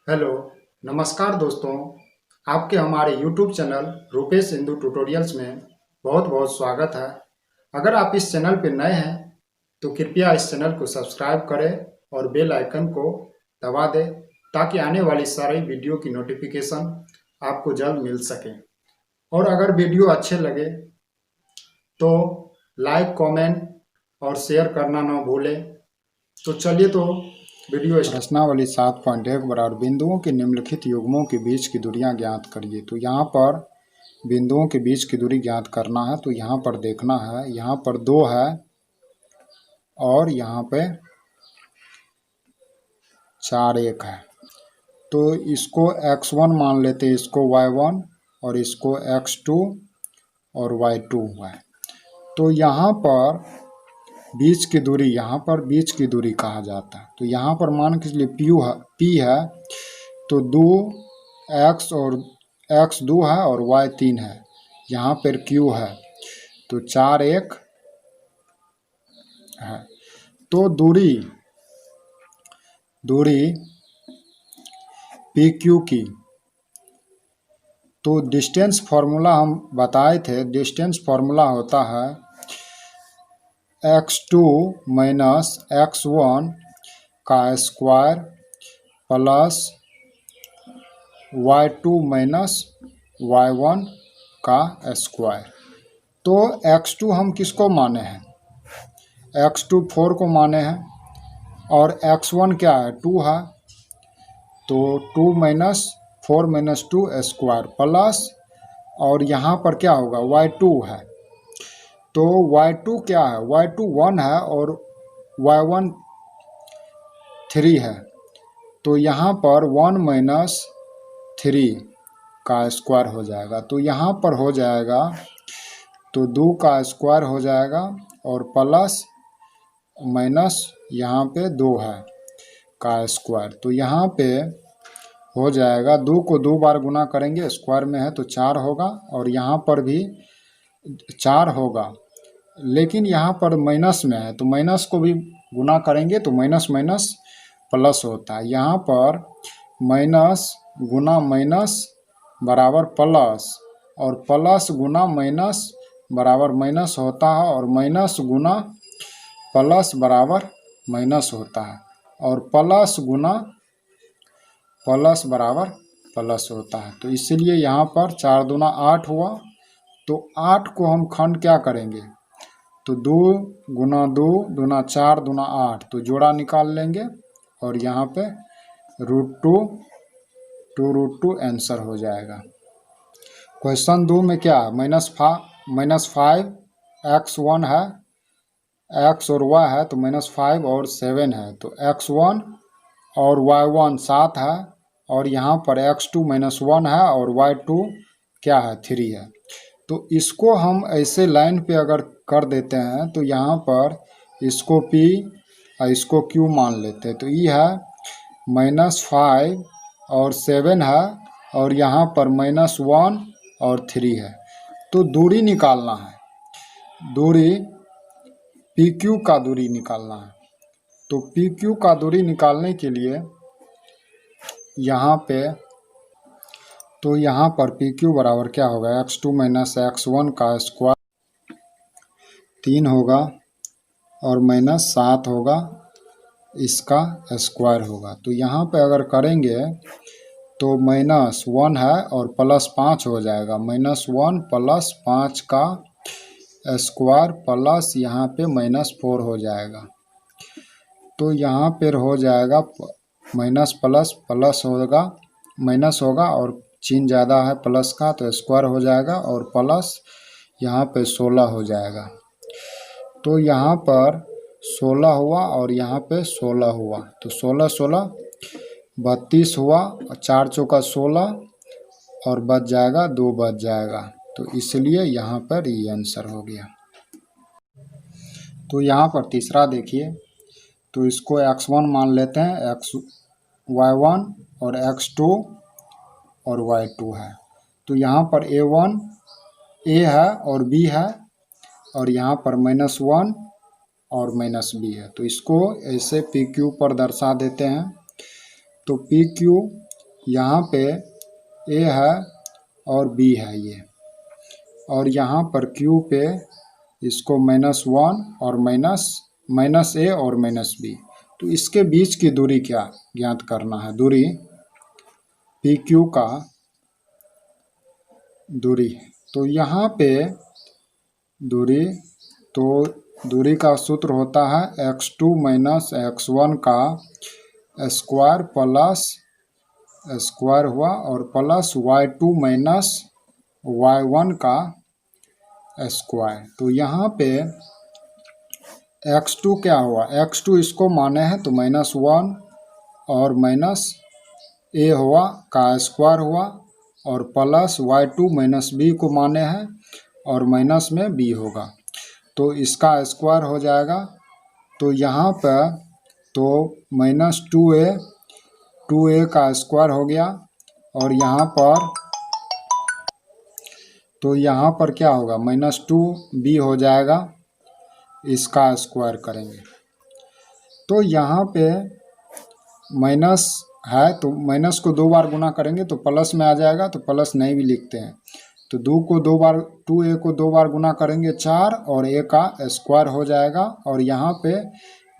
Hello, नमस्कार दोस्तों। आपके हमारे YouTube channel Rupesh Hindu tutorials में बहुत बहुत स्वागत है। अगर आप इस चैनल पर नए हैं तो कृपया इस चैनल को सब्सक्राइब करें और बेल आइकन को दबा दें ताकि आने वाली सारी वीडियो की नोटिफिकेशन आपको जल्द मिल सके। और अगर वीडियो अच्छे लगे तो लाइक, कमेंट और शेयर करना ना भूलें। तो चलिए वीडियो प्रश्नावली 7.1 बराबर बिंदुओं के निम्नलिखित युग्मों के बीच की दूरियां ज्ञात करिए। तो यहाँ पर बिंदुओं के बीच की दूरी ज्ञात करना है। तो यहाँ पर देखना है, यहाँ पर 2 है और यहाँ पे 4 1 है। तो इसको x1 मान लेते, इसको y1 और इसको x2 और y2 है। तो यहाँ पर बीच की दूरी, यहाँ पर बीच की दूरी कहा जाता है। तो यहाँ पर मान के चलिए p है, तो 2x और x 2 है और y 3 है। यहाँ पर q है तो 4 1 है। तो दूरी पी क्यू की, तो डिस्टेंस फार्मूला हम बताए थे। डिस्टेंस फार्मूला होता है x2 माइनस x1 का square plus y2 minus y1 का स्क्वायर। तो x2 हम किसको माने हैं? x2 4 को माने हैं और x1 क्या है? 2 है। तो 2 माइनस 4 माइनस 2 स्क्वायर प्लस, और यहाँ पर क्या होगा? y2 है। तो y2 क्या है? y2 1 है और y1 3 है। तो यहाँ पर 1 माइनस 3 का स्क्वायर हो जाएगा। तो यहाँ पर हो जाएगा, तो 2 का स्क्वायर हो जाएगा और प्लस माइनस यहाँ पे 2 है का स्क्वायर। तो यहाँ पे हो जाएगा, 2 को 2 बार गुना करेंगे, स्क्वायर में है तो 4 होगा और यहाँ पर भी 4 होगा, लेकिन यहाँ पर माइनस में है तो माइनस को भी गुना करेंगे तो माइनस माइनस प्लस होता है। यहाँ पर माइनस गुना माइनस बराबर प्लस और प्लस गुना माइनस बराबर माइनस होता है और माइनस गुना प्लस बराबर माइनस होता है और प्लस गुना प्लस बराबर प्लस होता है। तो इसीलिए यहाँ पर 4 दूना 8 हुआ। तो 8 को हम खंड क्या करेंगे? तो 2 गुना 2 दूना 4 दूना 8, तो जोड़ा निकाल लेंगे और यहाँ पे √2 आंसर हो जाएगा। क्वेश्चन 2 में क्या है? -5 x1 है, x और y है तो -5 और 7 है। तो x1 और y1 7 है और यहाँ पर x2 -1 है और y2 क्या है? 3 है। तो इसको हम ऐसे लाइन पे अगर कर देते हैं तो यहाँ पर इसको p और इसको q मान लेते हैं। तो ये है -5 और 7 है और यहाँ पर -1 और 3 है। तो दूरी निकालना है, दूरी पी क्यू का दूरी निकालना है। तो पी क्यू का दूरी निकालने के लिए यहाँ पे, तो यहाँ पर पी क्यू बराबर क्या होगा? x2 माइनस x1 का स्क्वायर 3 होगा और -7 होगा, इसका स्क्वायर होगा। तो यहाँ पे अगर करेंगे तो -1 है और +5 हो जाएगा। -1 + 5 का स्क्वायर प्लस यहाँ पे -4 हो जाएगा। तो यहाँ पर हो जाएगा माइनस प्लस प्लस होगा, माइनस होगा और चिन्ह ज़्यादा है प्लस का तो स्क्वायर हो जाएगा और प्लस यहाँ पे 16 हो जाएगा। तो यहाँ पर 16 हुआ और यहाँ पे 16 हुआ, तो 16 16 32 हुआ और 4 चौका 16 और बच जाएगा 2 बच जाएगा। तो इसलिए यहाँ पर ये आंसर हो गया। तो यहाँ पर तीसरा देखिए, तो इसको x1 मान लेते हैं, y1 और x2 और y2 है। तो यहाँ पर a1 a है और b है और यहाँ पर -1 और -b है। तो इसको ऐसे पी क्यू पर दर्शा देते हैं। तो पी क्यू यहाँ पे ए है और बी है ये, और यहाँ पर क्यू पे इसको -1 और माइनस ए और माइनस बी। तो इसके बीच की दूरी क्या ज्ञात करना है, दूरी पी क्यू का दूरी। तो यहाँ पे दूरी, तो दूरी का सूत्र होता है x2 माइनस x1 का स्क्वायर प्लस स्क्वायर हुआ और प्लस y2 माइनस y1 का स्क्वायर। तो यहाँ पे x2 क्या हुआ, x2 इसको माने हैं तो -1 और माइनस ए हुआ का स्क्वायर हुआ और प्लस y2 माइनस बी को माने हैं और माइनस में बी होगा, तो इसका स्क्वायर हो जाएगा। तो यहाँ पर तो -2a का स्क्वायर हो गया और यहाँ पर तो यहाँ पर क्या होगा, -2b हो जाएगा, इसका स्क्वायर करेंगे। तो यहाँ पे माइनस है तो माइनस को 2 बार गुना करेंगे तो प्लस में आ जाएगा, तो प्लस नहीं भी लिखते हैं। तो 2a को 2 बार गुना करेंगे 4 और a का स्क्वायर हो जाएगा, और यहाँ पे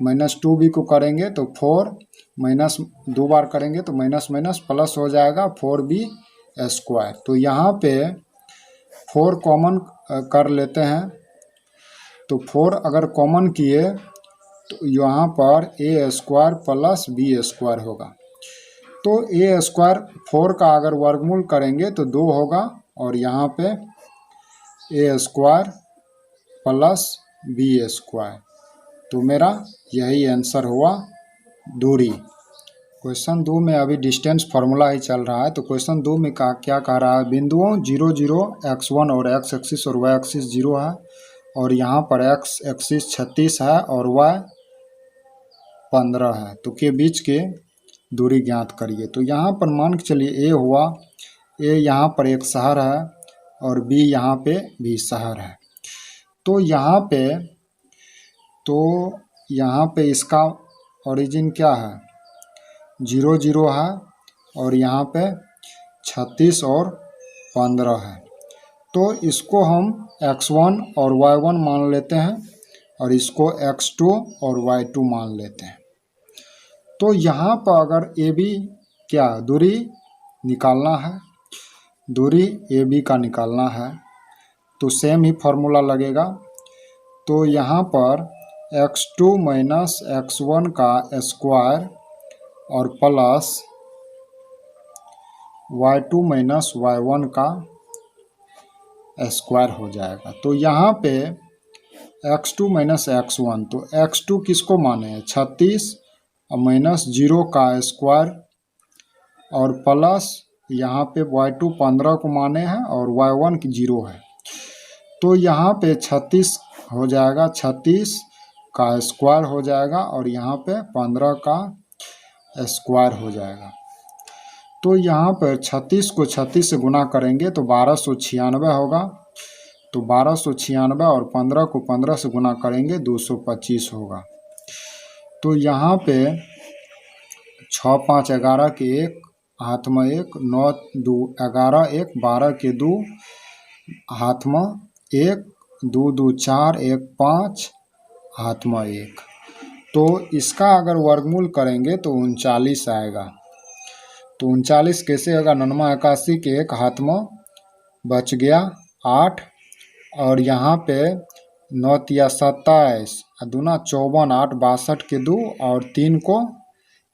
-2b को करेंगे तो 4 माइनस 2 बार करेंगे तो माइनस माइनस प्लस हो जाएगा 4b स्क्वायर। तो यहाँ पे 4 कॉमन कर लेते हैं, तो 4 अगर कॉमन किए तो यहाँ पर ए स्क्वायर प्लस बी स्क्वायर होगा। तो ए स्क्वायर 4 का अगर वर्गमूल करेंगे तो 2 होगा और यहाँ पे ए स्क्वायर प्लस बी स्क्वायर। तो मेरा यही आंसर हुआ दूरी। क्वेश्चन 2 में अभी डिस्टेंस फार्मूला ही चल रहा है। तो क्वेश्चन 2 में क्या कह रहा है, बिंदुओं 0 0 x1 और x एक्सिस और y एक्सिस 0 है और यहाँ पर x एक्सिस 36 है और y 15 है, तो के बीच के दूरी ज्ञात करिए। तो यहाँ पर मान के चलिए ए हुआ, ए यहाँ पर एक शहर है और बी यहाँ पे भी शहर है। तो यहाँ पे इसका ओरिजिन क्या है, 0 0 है और यहाँ पे 36 और 15 है। तो इसको हम x1 और y1 मान लेते हैं और इसको x2 और y2 मान लेते हैं। तो यहाँ पर अगर ए बी क्या दूरी निकालना है, दूरी ए बी का निकालना है तो सेम ही फार्मूला लगेगा। तो यहाँ पर x2 माइनस x1 का स्क्वायर और प्लस y2 माइनस y1 का स्क्वायर हो जाएगा। तो यहाँ पे x2 माइनस x1, तो x2 किसको माने हैं, 36 और माइनस 0 का स्क्वायर और प्लस यहाँ पे y2 15 को माने हैं और y1 की 0 है। तो यहाँ पे 36 हो जाएगा, 36 का स्क्वायर हो जाएगा और यहाँ पे 15 का स्क्वायर हो जाएगा। तो यहाँ पर 36 को 36 से गुना करेंगे तो 1296 होगा। तो 1296 और 15 को 15 से गुना करेंगे 225 होगा। तो यहाँ पे 6 5 11 के 1 हाथ में 1, 9 2 11 1 12 के 2 हाथ में 1, 2 2 4 1 5 हाथ में 1। तो इसका अगर वर्गमूल करेंगे तो 39 आएगा। तो 39 कैसे होगा, 99 81 के 1 हाथ में बच गया 8 और यहाँ पे 9 तिया 27 दूना 54 8 62 के 2 और 3 को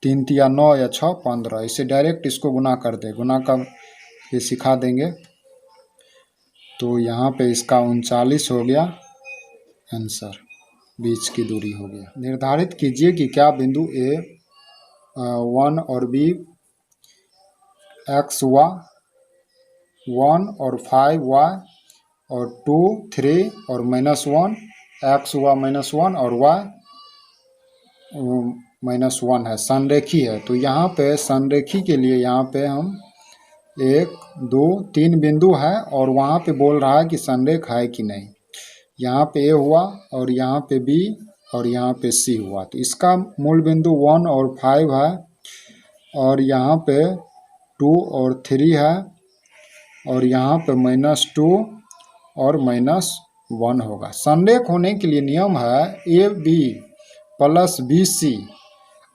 3 तिया 9 या 6 15। इसे डायरेक्ट इसको गुना कर दे, गुना कर ये सिखा देंगे। तो यहाँ पे इसका 39 हो गया आंसर, बीच की दूरी हो गया। निर्धारित कीजिए कि क्या बिंदु ए 1 और बी x y 1 और 5 y और 2 3 और -1 x y -1 और y -1 है, संरेखी है। तो यहाँ पे संरेखी के लिए यहाँ पे हम 1 2 3 बिंदु है और वहाँ पे बोल रहा है कि संरेख है कि नहीं। यहाँ पे ए हुआ और यहाँ पे बी और यहाँ पे सी हुआ। तो इसका मूल बिंदु 1 और 5 है और यहाँ पे 2 और 3 है, और यहाँ पे -2 और -1 होगा। संरेख होने के लिए नियम है AB प्लस BC,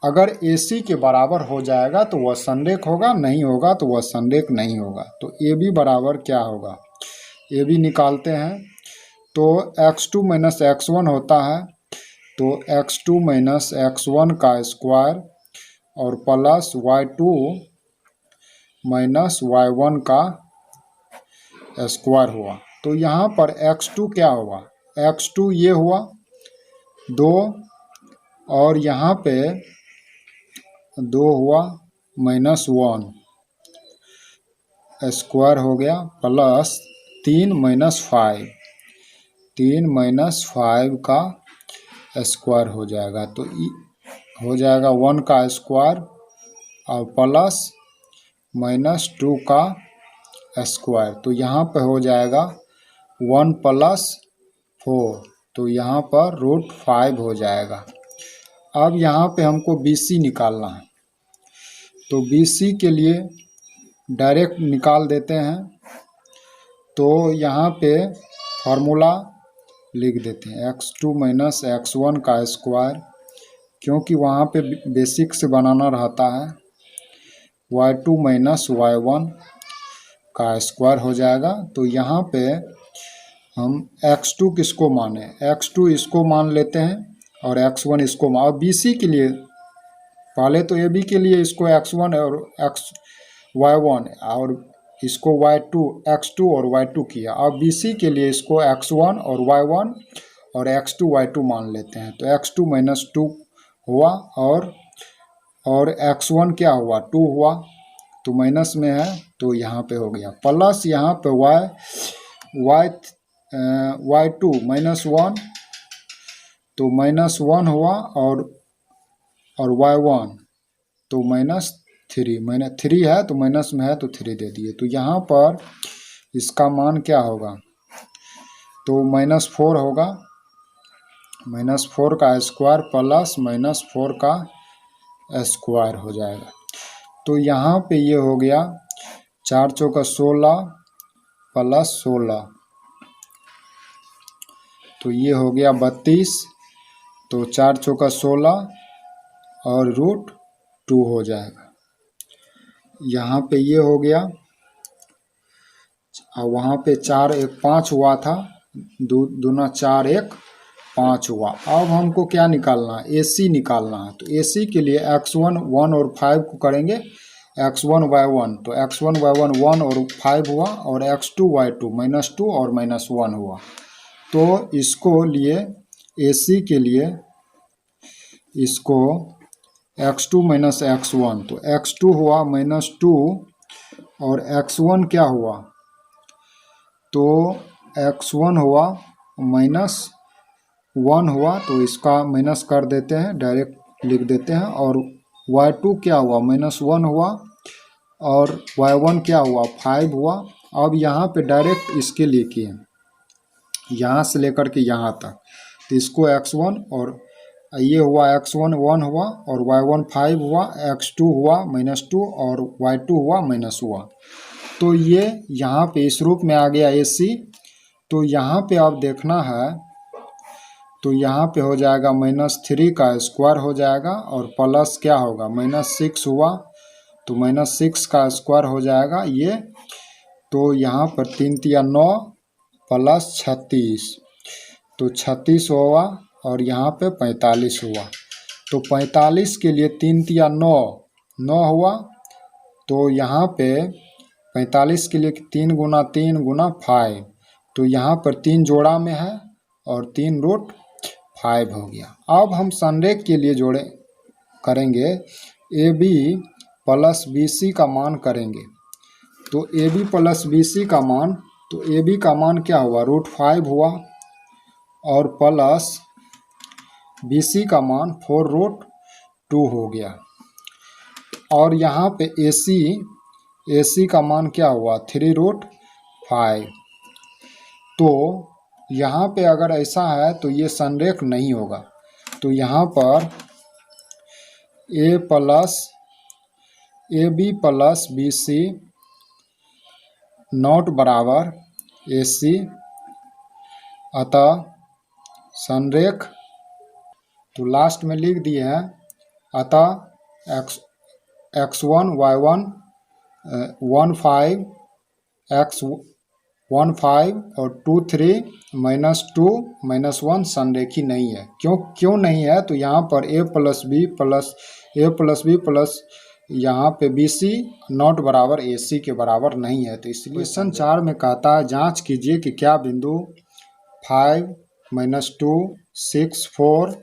अगर AC के बराबर हो जाएगा तो वह संरेख होगा, नहीं होगा तो वह संरेख नहीं होगा। तो AB बराबर क्या होगा, AB निकालते हैं तो x2 - x1 होता है, तो x2 - x1 का स्क्वायर और प्लस y2 - y1 का स्क्वायर हुआ। तो यहाँ पर x2 क्या हुआ, x2 ये हुआ 2, और यहाँ पे 2 हुआ -1 स्क्वायर हो गया, प्लस 3 - 5, 3 - 5 का स्क्वायर हो जाएगा। तो हो जाएगा 1 का स्क्वायर और प्लस -2 का स्क्वायर। तो यहाँ पे हो जाएगा 1 + 4, तो यहाँ पर √5 हो जाएगा। अब यहाँ पे हमको BC निकालना है, तो BC के लिए डायरेक्ट निकाल देते हैं। तो यहाँ पे फार्मूला लिख देते हैं x2 - x1 का स्क्वायर, क्योंकि वहाँ पे बेसिक से बनाना रहता है, y2 - y1 का स्क्वायर हो जाएगा। तो यहाँ पे हम x2 किसको माने, x2 इसको मान लेते हैं और x1 इसको मान। और BC के लिए पहले तो AB के लिए इसको x1 और y1 और इसको x2 और y2 किया। अब BC के लिए इसको x1 और y1 और x2 y2 मान लेते हैं। तो x2 - 2 हुआ, और x1 क्या हुआ, 2 हुआ, तो माइनस में है तो यहाँ पे हो गया, प्लस यहाँ पे y2 -1, तो -1 हुआ, और y1 तो -3 है, तो माइनस में है तो 3 दे दिए। तो यहाँ पर इसका मान क्या होगा, तो -4 होगा, -4 का स्क्वायर प्लस -4 का स्क्वायर हो जाएगा। तो यहाँ पे ये हो गया 4 चौका 16 प्लस 16, तो ये हो गया 32, तो 4 चौका 16 और √2 हो जाएगा। यहाँ पे ये हो गया, और वहाँ पे 4 1 5 हुआ था, 2 दूना 4 1 5 हुआ। अब हमको क्या निकालना है, AC निकालना है। तो AC के लिए x1 1 और 5 को करेंगे x1 y1, तो x1 y1 1 और 5 हुआ, और x2 y2 -2 और -1 हुआ। तो इसको लिए AC के लिए इसको x2 - x1, तो x2 हुआ -2 और x1 क्या हुआ, तो x1 हुआ -1 हुआ, तो इसका माइनस कर देते हैं, डायरेक्ट लिख देते हैं। और y2 क्या हुआ, -1 हुआ, और y1 क्या हुआ, 5 हुआ। अब यहाँ पे डायरेक्ट इसके लिए किए, यहाँ से लेकर के यहाँ तक, तो इसको x1 और ये हुआ x1 1 हुआ, और y1 5 हुआ, x2 हुआ -2 और y2 हुआ -1। तो ये यहाँ पे इस रूप में आ गया AC। तो यहाँ पे आप देखना है, तो यहाँ पे हो जाएगा -3 का स्क्वायर हो जाएगा, और प्लस क्या होगा, -6 हुआ, तो -6 का स्क्वायर हो जाएगा ये। तो यहाँ पर 3 तिया 9 प्लस 36, तो 36 हुआ, और यहाँ पे 45 हुआ। तो 45 के लिए 3 तिया 9 हुआ, तो यहाँ पे 45 के लिए 3 गुना 3 गुना 5, तो यहाँ पर 3 जोड़ा में है, और 3 √5 हो गया। अब हम संरेख के लिए जोड़े करेंगे, AB प्लस BC का मान करेंगे। तो AB प्लस BC का मान, तो AB का मान क्या हुआ, √5 हुआ, और प्लस BC का मान 4√2 हो गया। और यहाँ पे AC का मान क्या हुआ, 3√5। तो यहाँ पे अगर ऐसा है तो ये संरेख नहीं होगा। तो यहाँ पर A plus A B plus B C not बराबर ए सी, अतः संरेख, तो लास्ट में लिख दिए हैं, अतः x1 y1 15 x15 और 23 -2 -1 संरेखी नहीं है। क्यों नहीं है? तो यहाँ पर a प्लस बी प्लस यहाँ पे बी सी नॉट बराबर ए सी के बराबर नहीं है। तो इसलिए क्वेश्चन 4 में कहता है जांच कीजिए कि क्या बिंदु 5 -2 6 4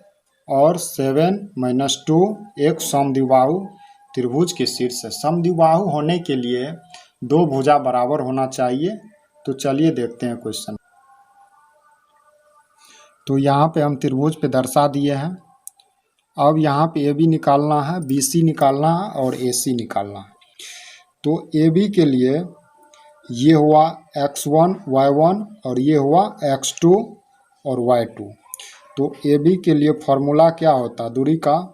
और 7 -2 एक समद्विबाहु त्रिभुज के शीर्ष है। समद्विबाहु होने के लिए दो भुजा बराबर होना चाहिए। तो चलिए देखते हैं क्वेश्चन। तो यहाँ पे हम त्रिभुज पे दर्शा दिए हैं। अब यहाँ पे ए बी निकालना है, बी सी निकालना है और ए सी निकालना है। तो ए बी के लिए ये हुआ x1 y1 और ये हुआ x2 और y2। तो ए बी के लिए फॉर्मूला क्या होता दूरी का?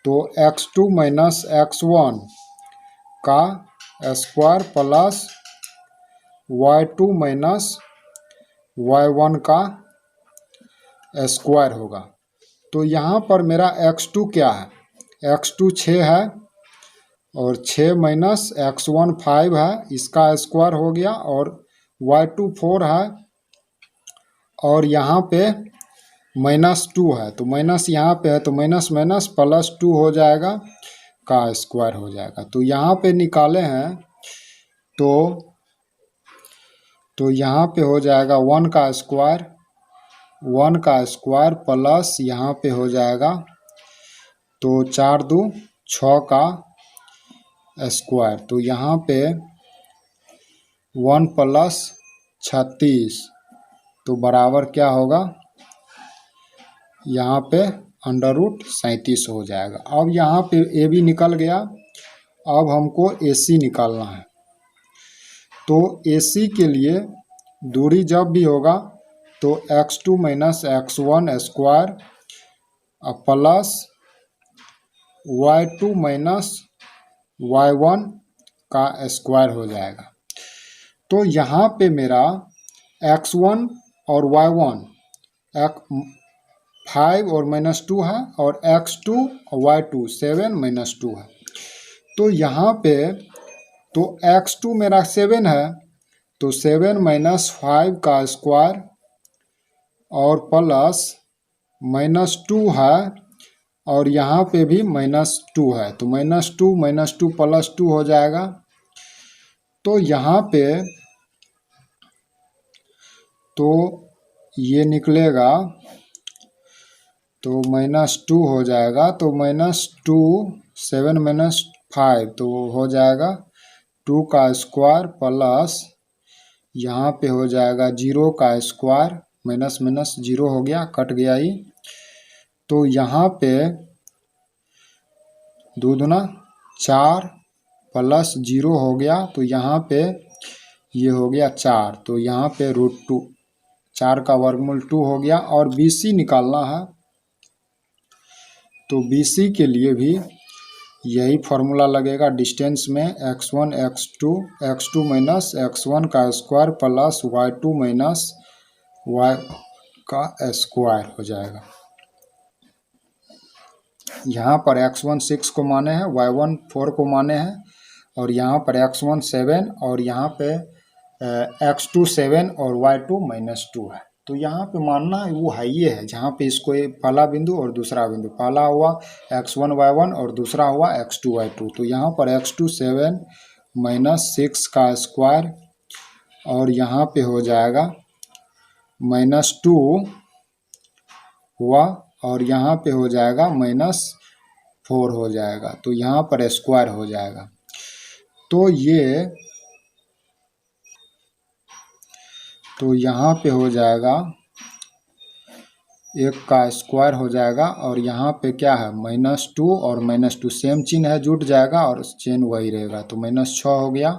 तो x2 माइनस x1 का square plus y2 minus y1 का स्क्वायर होगा। तो यहाँ पर मेरा x2 क्या है? x2 6 है और 6 माइनस x1 5 है, इसका स्क्वायर हो गया, और y2 4 है और यहाँ पे -2 है। तो माइनस यहाँ पे है तो माइनस माइनस प्लस 2 हो जाएगा, का स्क्वायर हो जाएगा। तो यहाँ पे निकाले हैं तो यहाँ पे हो जाएगा 1 का स्क्वायर प्लस यहाँ पे हो जाएगा तो 4 2 6 का स्क्वायर। तो यहाँ पे 1 प्लस 36 तो बराबर क्या होगा? यहाँ पे √37 हो जाएगा। अब यहाँ पे ए बी निकल गया। अब हमको ए सी निकालना है। तो ए सी के लिए दूरी जब भी होगा तो x2 minus x1 square plus y2 minus y1 का स्क्वायर हो जाएगा। तो यहाँ पे मेरा x1 और y1 5 और -2 है और x2 और y2 7 -2 है। तो यहाँ पे तो x2 मेरा 7 है तो 7 -5 का स्क्वायर और प्लस -2 है और यहाँ पे भी -2 है। तो -2 प्लस 2 हो जाएगा। तो यहाँ पे तो ये निकलेगा तो -2 हो जाएगा। तो -2 7 -5 तो हो जाएगा 2 का स्क्वायर प्लस यहाँ पे हो जाएगा 0 का स्क्वायर, माइनस माइनस 0 हो गया, कट गया ही। तो यहाँ पे 2 दूना 4 प्लस 0 हो गया। तो यहाँ पे ये हो गया 4। तो यहाँ पे √2 4 का वर्गमूल 2 हो गया। और बी सी निकालना है। तो बी सी के लिए भी यही फार्मूला लगेगा डिस्टेंस में, x1 x2 माइनस x1 का square plus y2 minus y का स्क्वायर हो जाएगा। यहाँ पर x1 6 को माने हैं, y1 4 को माने हैं और यहाँ पर x1 7 और यहाँ पे x2 7 और y2 -2 है। तो यहाँ पे मानना वो है ये है जहाँ पे इसको पहला बिंदु और दूसरा बिंदु, पहला हुआ x1 y1 और दूसरा हुआ x2 y2। तो यहाँ पर x2 7 -6 का स्क्वायर और यहाँ पे हो जाएगा -2 हुआ और यहाँ पे हो जाएगा -4 हो जाएगा। तो यहाँ पर स्क्वायर हो जाएगा। तो यहाँ पे हो जाएगा 1 का स्क्वायर हो जाएगा और यहाँ पे क्या है -2 और -2 सेम चिन्ह है, जुट जाएगा और चिन्ह वही रहेगा। तो -6 हो गया।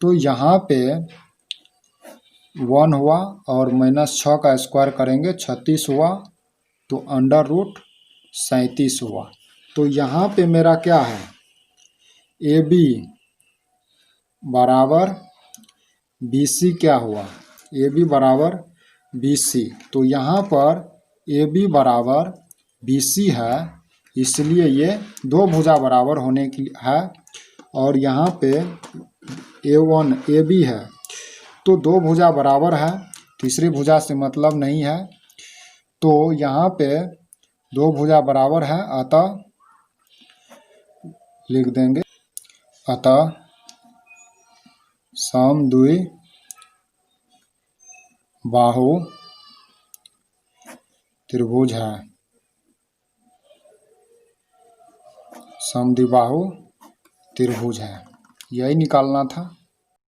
तो यहाँ पे 1 हुआ और -6 का स्क्वायर करेंगे 36 हुआ। तो √37 हुआ। तो यहाँ पे मेरा क्या है ए बी बराबर बी सी क्या हुआ, ए बी बराबर बी सी। तो यहाँ पर ए बी बराबर बी सी है, इसलिए ये दो भुजा बराबर होने की है। और यहाँ पे ए वन ए बी है, तो दो भुजा बराबर है, तीसरी भुजा से मतलब नहीं है। तो यहाँ पे दो भुजा बराबर है, अतः लिख देंगे, अतः समद्वि बाहु त्रिभुज है, समद्विबाहु त्रिभुज है। यही निकालना था।